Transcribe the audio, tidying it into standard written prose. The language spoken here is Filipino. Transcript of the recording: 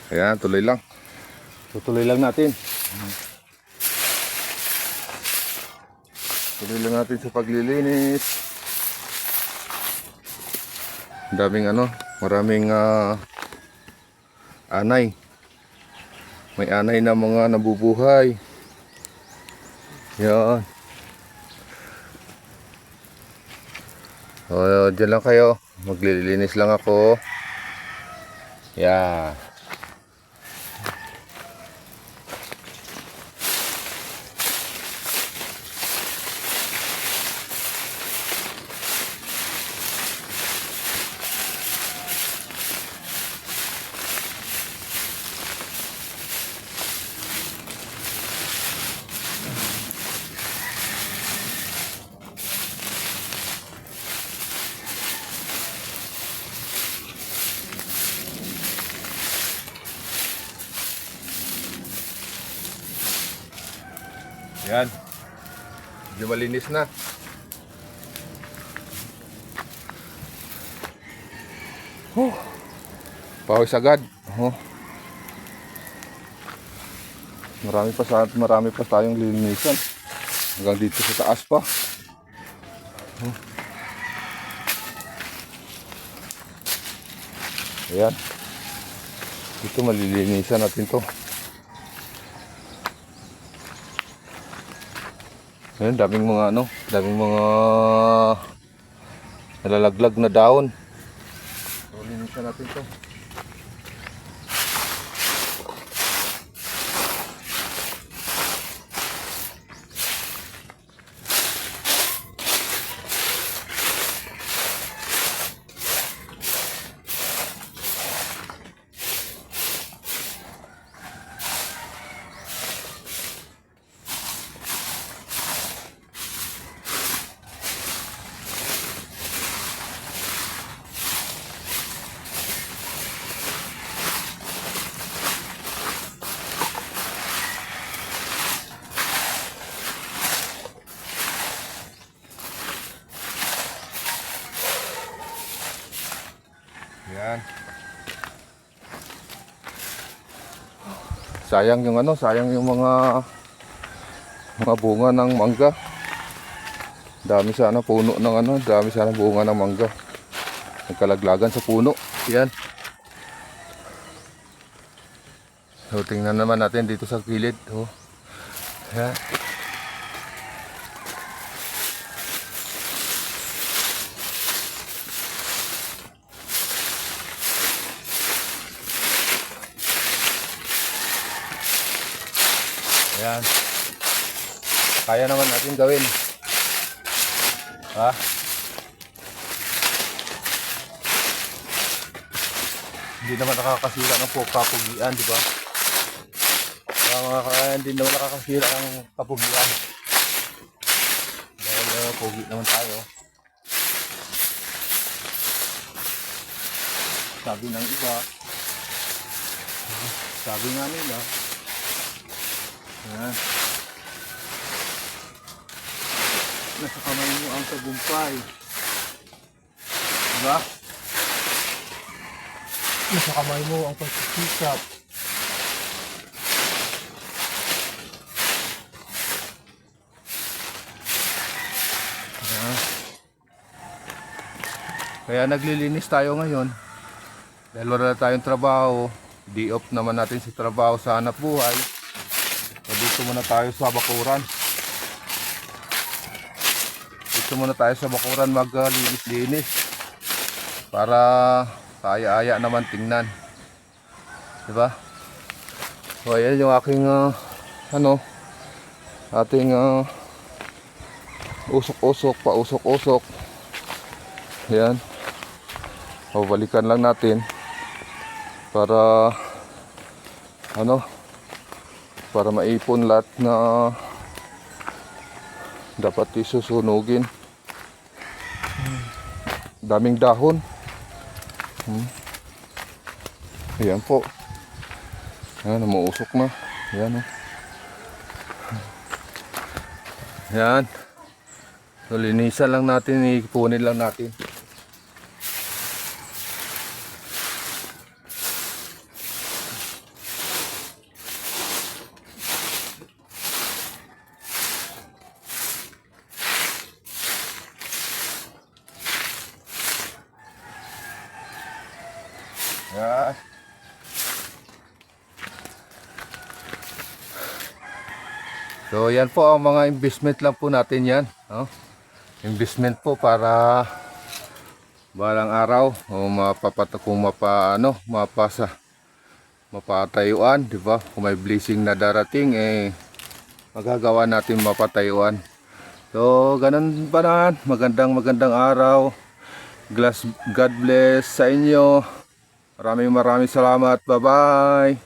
Ayan, tuloy lang. Tutuloy lang natin. Tuloy lang natin sa paglilinis. Daming maraming anay. May anay na mga nabubuhay. Yan. O, dyan lang kayo. Maglilinis lang ako. Yan. Yan. Medyo malinis na. Pawis agad. Marami pa tayong lilinisan. Hanggang dito sa taas pa. Ayan. Dito malilinisan natin to. Ayan, daming mga nalalaglag na daon. So, linisan natin to. Yan. Sayang yung mga bunga ng mangga. Dami sana puno ng dami sana bunga ng mangga. Nagkalaglagan sa puno. Yan. So, tingnan naman natin dito sa gilid. Yan. Ayan. Kaya naman natin gawin. Ha? Hindi naman nakakasira ng kapugian, di ba? Hindi naman nakakasira ng kapugian. Dahil pugi naman tayo. Sabi ng iba. Sabi nga nila. Ayan. Nasa kamay mo ang tagumpay. Diba? Nasa kamay mo ang pagsisikap. Ayan. Kaya naglilinis tayo ngayon. Dahil wala tayong trabaho. Di-off naman natin sa trabaho sa hanap buhay. Dito muna tayo sa bakuran. Dito muna tayo sa bakuran maglinis-linis. Para kaya-aya naman tingnan. Diba? So ayan yung aking ating usok-usok, pausok-usok. Ayan. O, balikan lang natin. Para para maipon lahat na dapat isusunugin. Daming dahon. Ayan po. Ayan, umuusok na. Ayan. Ayan. So, linisan lang natin, ipunin lang natin. Yan. So yan po ang mga investment lang po natin yan. Oh. Investment po para balang araw o kung mapatayuan, di ba? Kung may blessing na darating, magagawa natin mapatayuan. So ganun pa na. Magandang araw. God bless sa inyo. Maraming salamat. Bye bye.